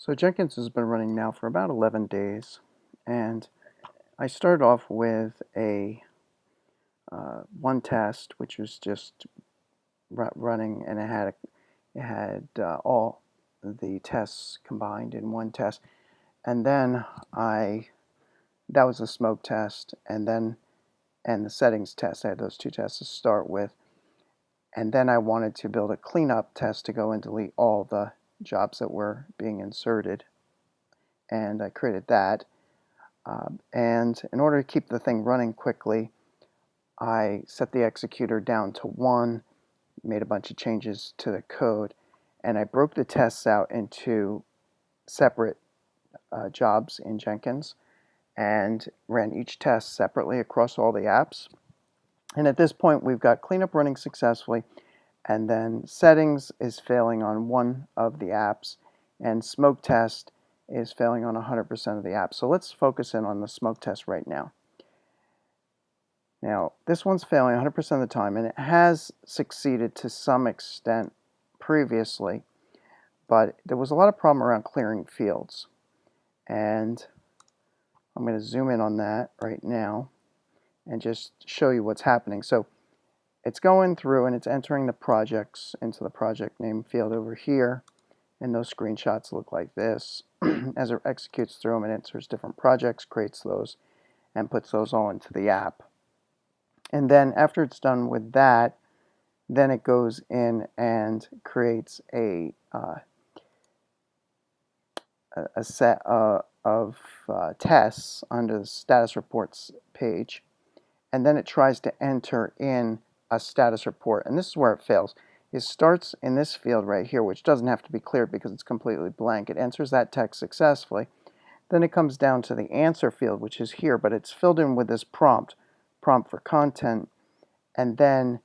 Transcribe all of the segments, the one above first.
So Jenkins has been running now for about 11 days, and I started off with a one test, which was just running, and it had all the tests combined in one test, and then that was a smoke test, and the settings test. I had those two tests to start with, and then I wanted to build a cleanup test to go and delete all the jobs that were being inserted, and I created that. And in order to keep the thing running quickly, I set the executor down to 1, made a bunch of changes to the code, and I broke the tests out into separate jobs in Jenkins and ran each test separately across all the apps. And at this point, we've got cleanup running successfully, and then settings is failing on one of the apps, and smoke test is failing on 100% of the apps. So let's focus in on the smoke test right now. Now, this one's failing 100% of the time, and it has succeeded to some extent previously, but there was a lot of problem around clearing fields. And I'm going to zoom in on that right now and just show you what's happening. So it's going through and it's entering the projects into the project name field over here, and those screenshots look like this. As it executes through them, it enters different projects, creates those, and puts those all into the app. And then after it's done with that, then it goes in and creates a set of tests under the status reports page, and then it tries to enter in a status report, and this is where it fails. It starts in this field right here, which doesn't have to be cleared because it's completely blank. It enters that text successfully. Then it comes down to the answer field, which is here, but it's filled in with this prompt for content, and then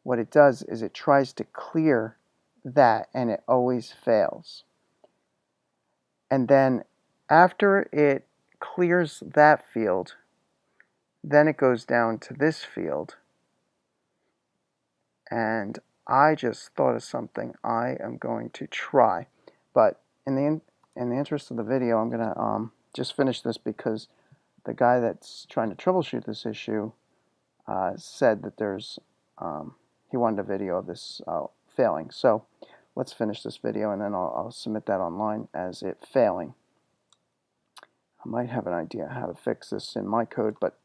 what it does is it tries to clear that, and it always fails. And then after it clears that field, then it goes down to this field, and I just thought of something I am going to try, but in the interest of the video, I'm gonna just finish this because the guy that's trying to troubleshoot this issue said that he wanted a video of this failing. So let's finish this video, and then I'll submit that online as it failing. I might have an idea how to fix this in my code, but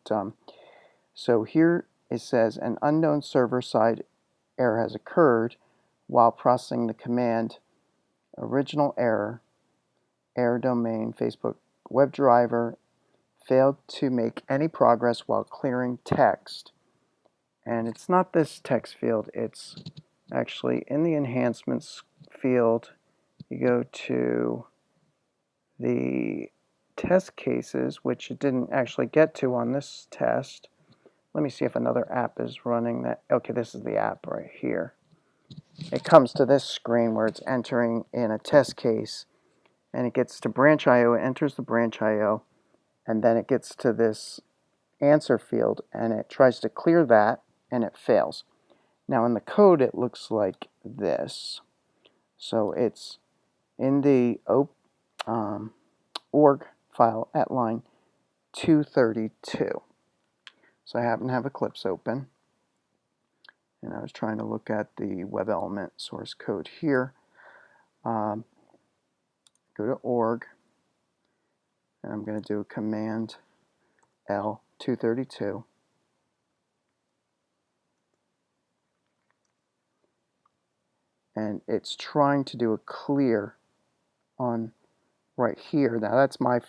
so here it says an unknown server-side error has occurred while processing the command original error domain Facebook WebDriver failed to make any progress while clearing text. And it's not this text field, it's actually in the enhancements field. You go to the test cases, which it didn't actually get to on this test. Let me see if another app is running that. Okay, this is the app right here. It comes to this screen where it's entering in a test case, and it gets to branch IO, it enters the branch IO, and then it gets to this answer field, and it tries to clear that, and it fails. Now in the code, it looks like this. So it's in the org file at line 232. So I happen to have Eclipse open, and I was trying to look at the web element source code here. Go to org, and I'm going to do command L 232. And it's trying to do a clear on right here. Now that's my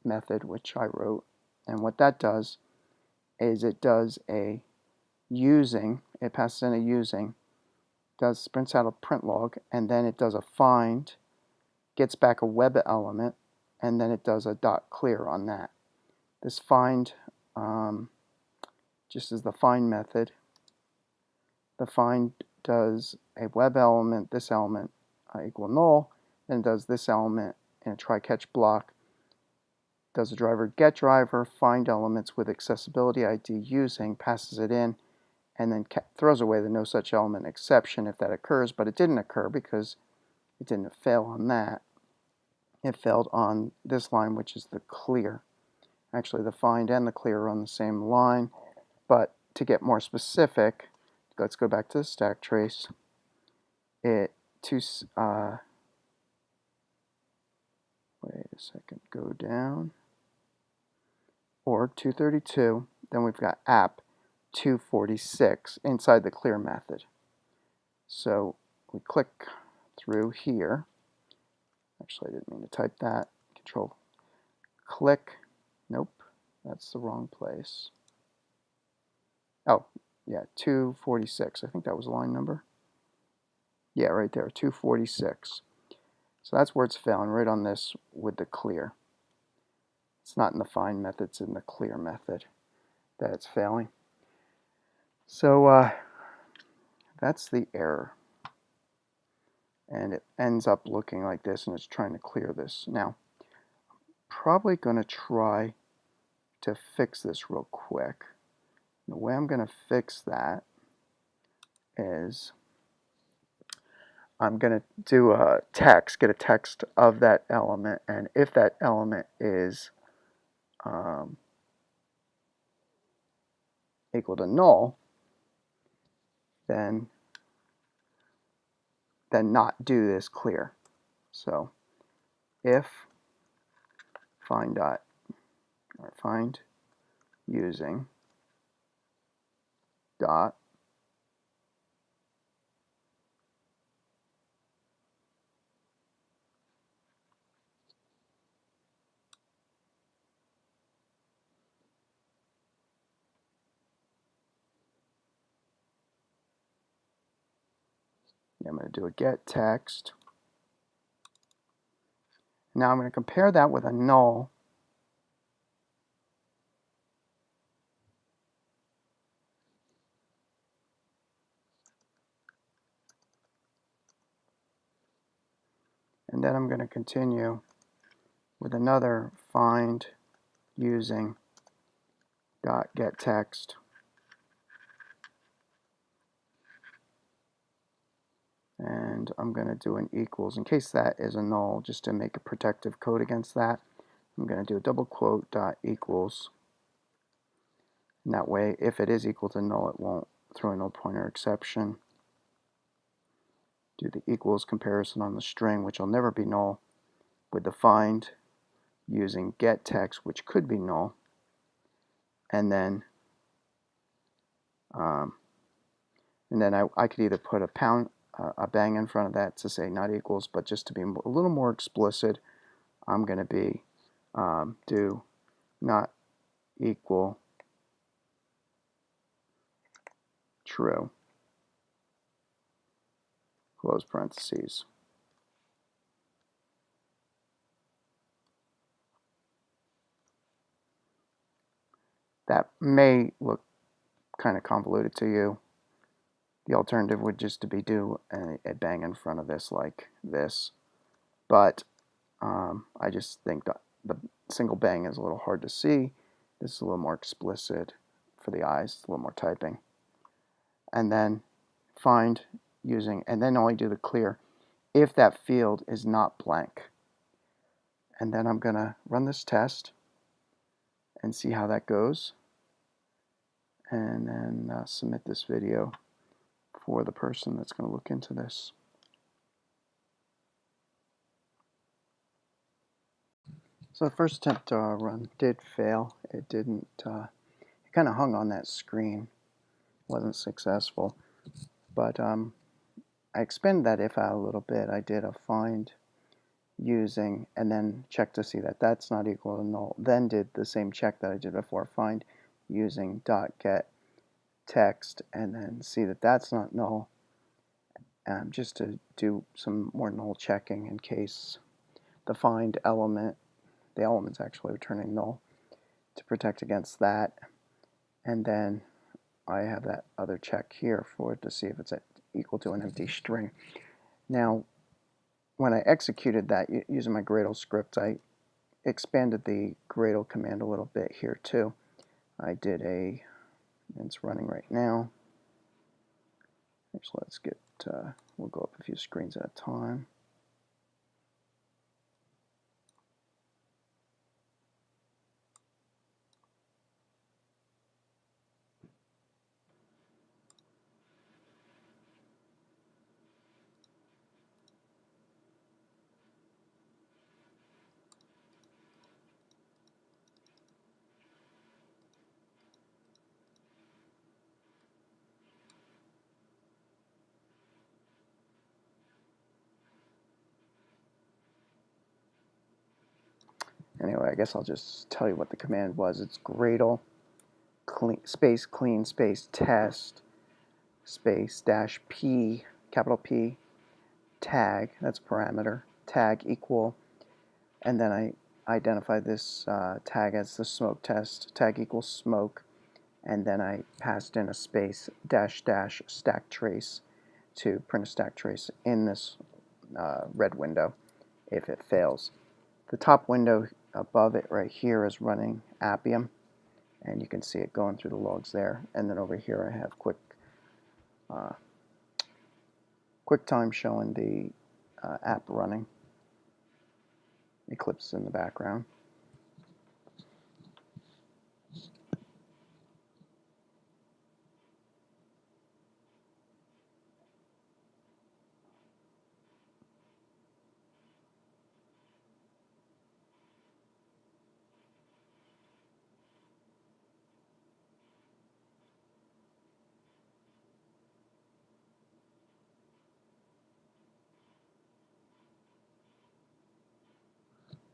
method, which I wrote, and what that does is it does a using, it passes in a using, prints out a print log, and then it does a find, gets back a web element, and then it does a .clear on that. This find just is the find method. The find does a web element, this element equal null, then it does this element in a try catch block, does a driver get driver, find elements with accessibility ID using, passes it in, and then throws away the no such element exception if that occurs, but it didn't occur because it didn't fail on that. it failed on this line, which is the clear. Actually, the find and the clear are on the same line, but to get more specific, let's go back to the stack trace. Wait a second, go down, or 232, then we've got app 246 inside the clear method. So we click through here. Actually, I didn't mean to type that. Control click. Nope, that's the wrong place. Oh, yeah, 246. I think that was the line number. Yeah, right there, 246. So that's where it's failing, right on this with the clear. It's not in the find method, it's in the clear method that it's failing. So that's the error. And it ends up looking like this, and it's trying to clear this. Now, probably going to try to fix this real quick. The way I'm going to fix that is I'm going to do a text, get a text of that element, and if that element is equal to null, then not do this clear. So if find using dot I'm going to do a get text. Now I'm going to compare that with a null. And then I'm going to continue with another find using dot get text. And I'm going to do an equals in case that is a null, just to make a protective code against that. I'm going to do a double quote dot equals. And that way, if it is equal to null, it won't throw a null pointer exception. Do the equals comparison on the string, which will never be null, with the find using get text, which could be null. And then I could either put a bang in front of that to say not equals, but just to be a little more explicit, I'm going to be do not equal true, close parentheses. That may look kind of convoluted to you. The alternative would just to be do a bang in front of this like this. But I just think that the single bang is a little hard to see. This is a little more explicit for the eyes, a little more typing. And then find using, and then only do the clear if that field is not blank. And then I'm going to run this test and see how that goes. And then submit this video for the person that's going to look into this. So the first attempt to run did fail. It didn't, it kind of hung on that screen. Wasn't successful. But I expanded that if out a little bit. I did a find using, and then check to see that that's not equal to null. Then did the same check that I did before, find using dot get text, and then see that that's not null. Just to do some more null checking in case the find element, the element's actually returning null, to protect against that. And then I have that other check here for it to see if it's equal to an empty string. Now, when I executed that using my Gradle script, I expanded the Gradle command a little bit here too. I did it's running right now. Actually, let's get, we'll go up a few screens at a time. Anyway, I guess I'll just tell you what the command was. It's Gradle space clean space test space dash P, capital P, tag, that's parameter, tag equal, and then I identify this tag as the smoke test, tag equals smoke, and then I passed in a space dash dash stack trace to print a stack trace in this red window if it fails. The top window above it right here is running Appium, and you can see it going through the logs there. And then over here I have QuickTime showing the app running. Eclipse in the background.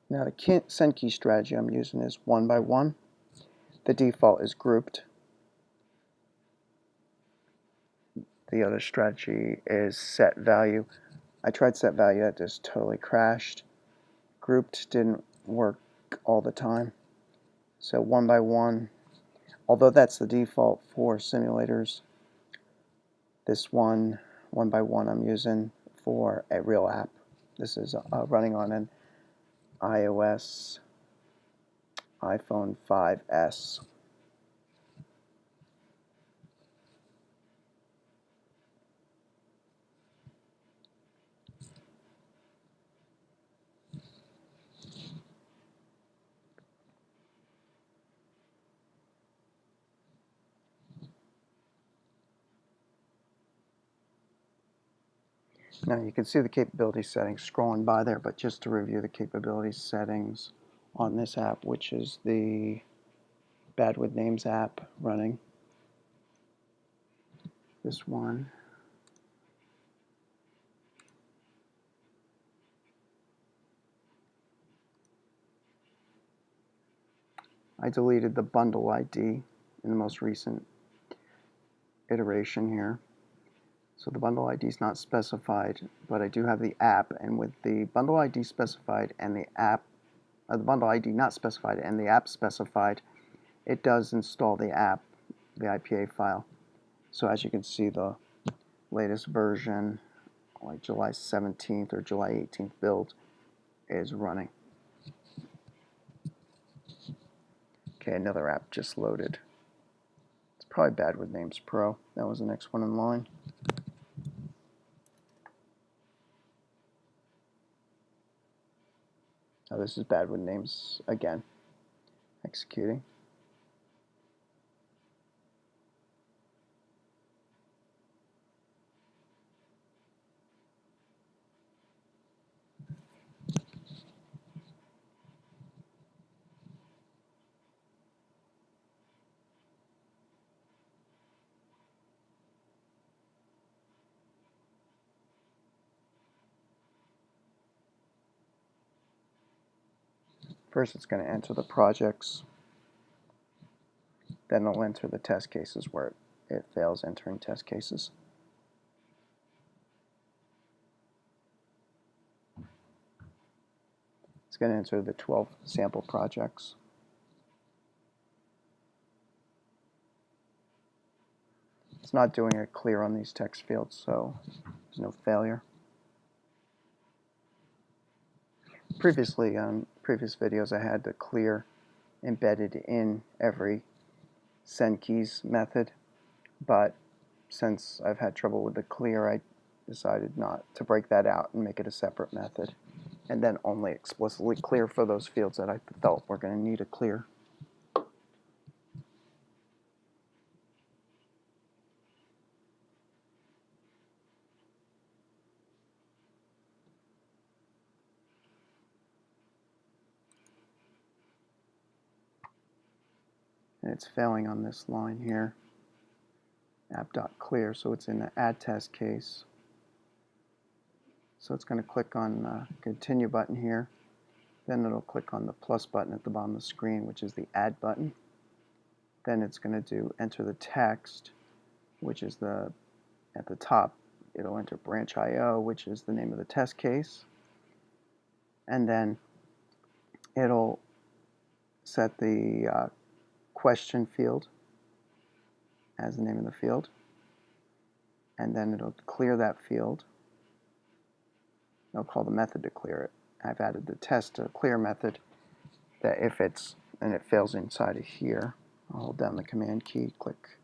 Now the send key strategy I'm using is 1 by 1. The default is grouped. The other strategy is set value. I tried set value, that just totally crashed. Grouped didn't work all the time. So 1 by 1, although that's the default for simulators, this one 1 by 1 I'm using for a real app. This is running on an iOS iPhone 5S. Now you can see the capability settings scrolling by there, but just to review the capability settings on this app, which is the Bad with Names app running. This one. I deleted the bundle ID in the most recent iteration here. So the bundle ID is not specified, but I do have the app, and with the bundle ID specified and the app, the bundle ID not specified and the app specified, it does install the app, the IPA file. So as you can see, the latest version, like July 17th or July 18th build, is running. Okay, another app just loaded. It's probably Bad with Names Pro. That was the next one in line. Now this is Bad with Names again, executing. First it's going to enter the projects, then it'll enter the test cases where it fails entering test cases. It's going to enter the 12 sample projects. It's not doing a clear on these text fields, so there's no failure. Previously, on previous videos, I had the clear embedded in every send keys method, but since I've had trouble with the clear, I decided not to break that out and make it a separate method, and then only explicitly clear for those fields that I felt were going to need a clear. And it's failing on this line here, app.clear, so it's in the add test case. So it's going to click on the continue button here, Then it'll click on the plus button at the bottom of the screen, which is the add button. Then it's going to do enter the text, which is at the top. It'll enter branch IO, which is the name of the test case. And then it'll set the question field as the name of the field. And then it'll clear that field. It'll call the method to clear it. I've added the test to clear method that if it fails inside of here, I'll hold down the command key, click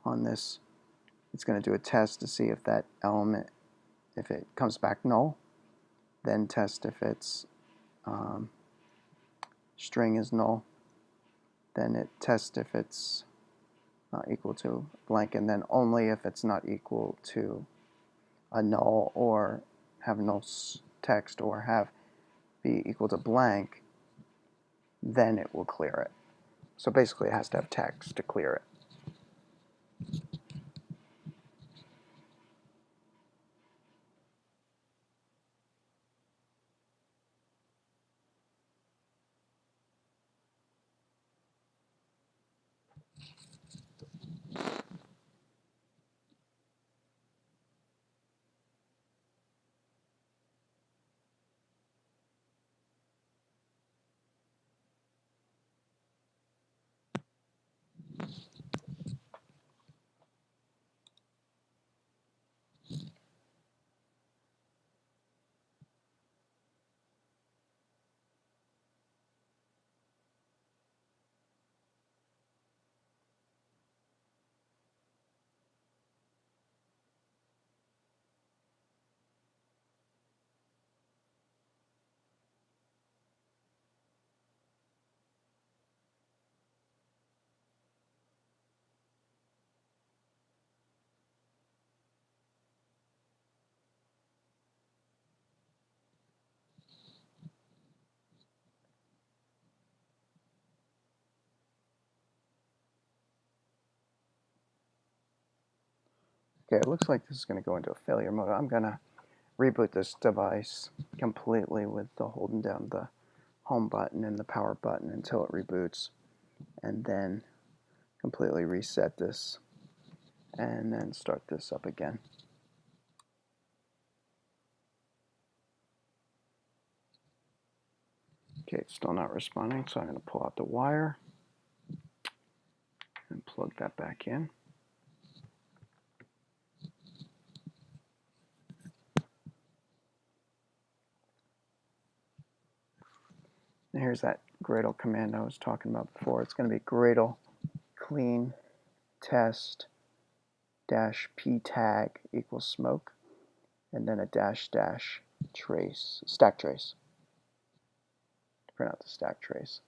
on this. It's going to do a test to see if that element, if it comes back null, then test if its string is null, then it tests if it's equal to blank, and then only if it's not equal to a null or have null text or be equal to blank, then it will clear it. So basically it has to have text to clear it. Okay, it looks like this is going to go into a failure mode. I'm going to reboot this device completely with holding down the home button and the power button until it reboots, and then completely reset this and then start this up again. Okay, it's still not responding, so I'm going to pull out the wire and plug that back in. And here's that Gradle command I was talking about before. It's going to be Gradle clean test dash p tag equals smoke, and then a dash dash trace, stack trace, to print out the stack trace.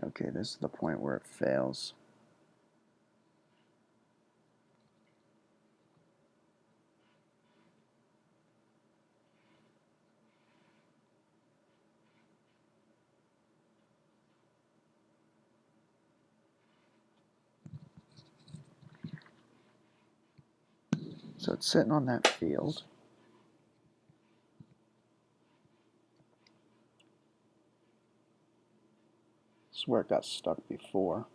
Okay, this is the point where it fails. So it's sitting on that field. This is where it got stuck before.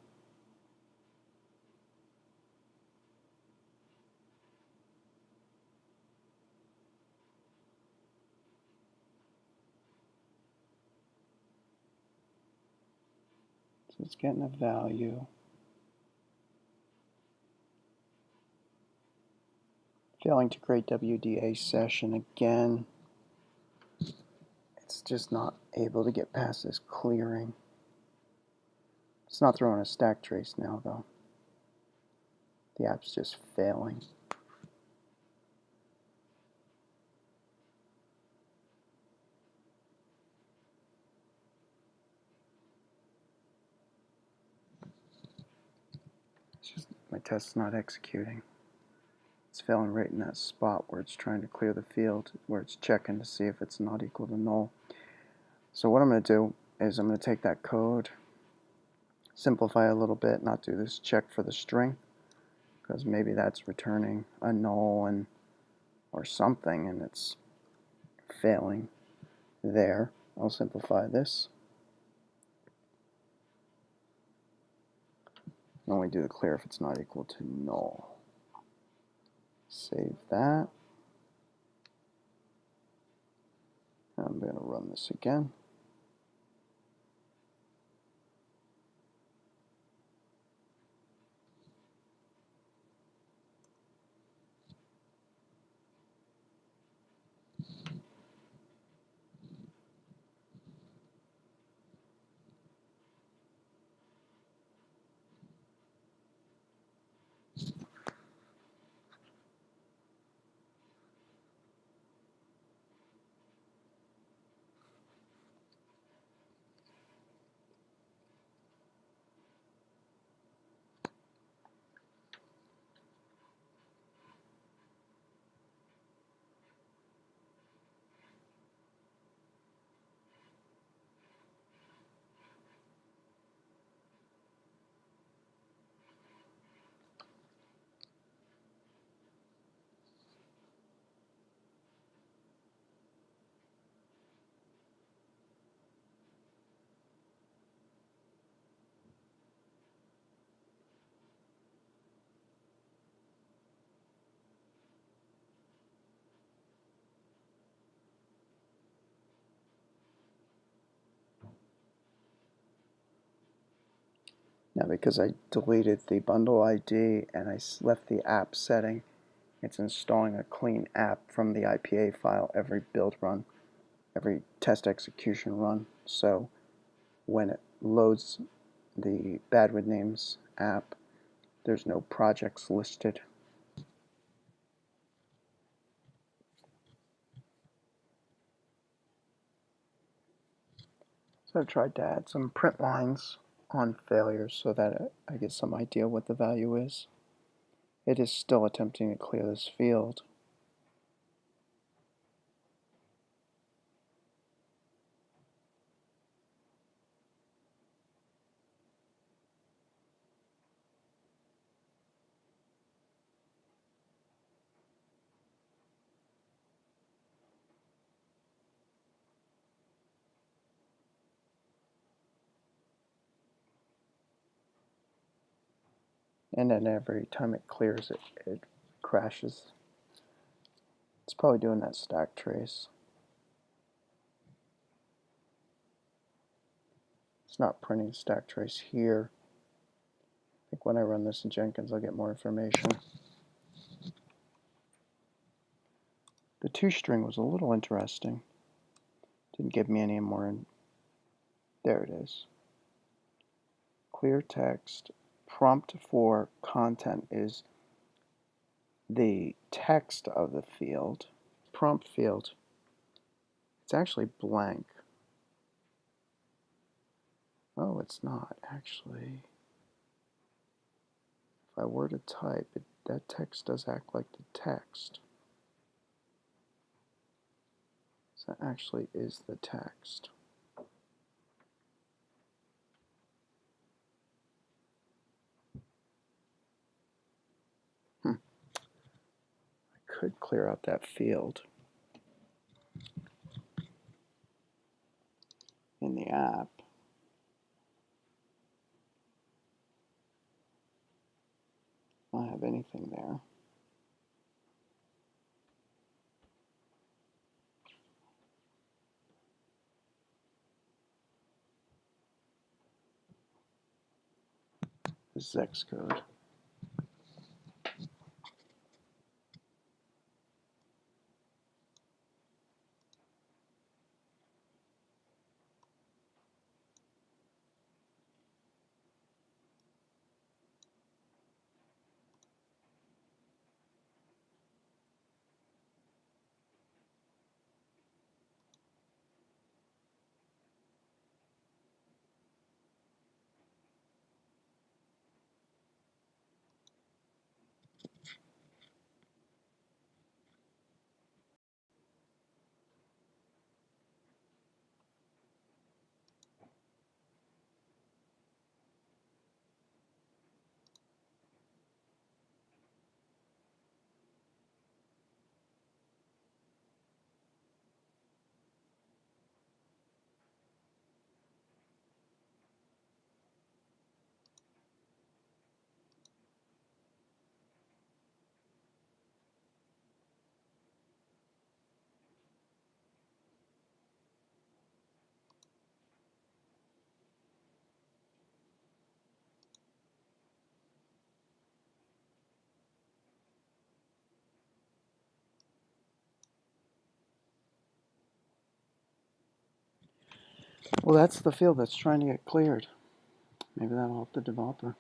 So it's getting a value. Failing to create WDA session again. It's just not able to get past this clearing. It's not throwing a stack trace now though. The app's just failing. It's just my test's not executing. It's failing right in that spot where it's trying to clear the field, where it's checking to see if it's not equal to null. So what I'm going to do is I'm going to take that code, simplify a little bit, not do this check for the string, because maybe that's returning a null and or something and it's failing there. I'll simplify this. And only do the clear if it's not equal to null. Save that. I'm going to run this again. Now because I deleted the bundle ID and I left the app setting, it's installing a clean app from the IPA file every build run, every test execution run. So when it loads the Bad with Names app, there's no projects listed. So I've tried to add some print lines on failures so that I get some idea what the value is. It is still attempting to clear this field. And then every time it clears it, it crashes. It's probably doing that stack trace. It's not printing stack trace here. I think when I run this in Jenkins, I'll get more information. The toString was a little interesting. Didn't give me any more. There it is. Clear text. Prompt for content is the text of the field. Prompt field. It's actually blank. Oh, it's not actually. If I were to type it, that text does act like the text. So that actually is the text. I could clear out that field in the app. I don't have anything there. This is Xcode. Well, that's the field that's trying to get cleared. Maybe that'll help the developer.